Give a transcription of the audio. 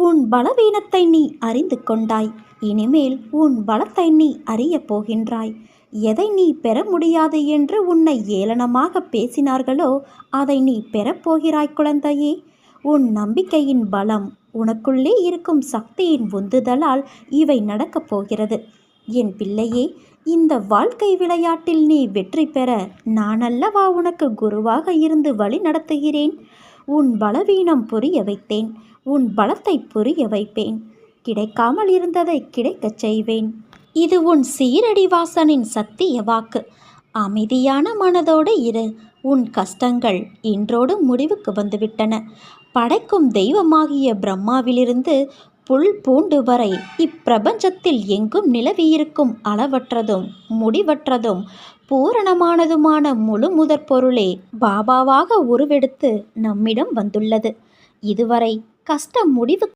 உன் பலவீனத்தை நீ அறிந்து கொண்டாய். இனிமேல் உன் பலத்தை நீ அறியப் போகின்றாய். எதை நீ பெற முடியாது என்று உன்னை ஏளனமாக பேசினார்களோ அதை நீ பெறப்போகிறாய் குழந்தையே. உன் நம்பிக்கையின் பலம், உனக்குள்ளே இருக்கும் சக்தியின் உந்துதலால் இவை நடக்கப் போகிறது. என் பிள்ளையே, இந்த வாழ்க்கை விளையாட்டில் நீ வெற்றி பெற நான் அல்லவா உனக்கு குருவாக இருந்து வழி நடத்துகிறேன். உன் பலவீனம் புரிய வைத்தேன், உன் பலத்தை புரிய வைப்பேன். கிடைக்காமல் இருந்ததை கிடைக்கச் செய்வேன். இது உன் சீரடிவாசனின் சத்திய வாக்கு. அமைதியான மனதோடு இரு. உன் கஷ்டங்கள் இன்றோடு முடிவுக்கு வந்துவிட்டன. படைக்கும் தெய்வமாகிய பிரம்மாவிலிருந்து புல் பூண்டு வரை இப்பிரபஞ்சத்தில் எங்கும் நிலவியிருக்கும் அளவற்றதும் முடிவற்றதும் பூரணமானதுமான முழு முதற் பொருளே பாபாவாக உருவெடுத்து நம்மிடம் வந்துள்ளது. இதுவரை கஷ்டம் முடிவு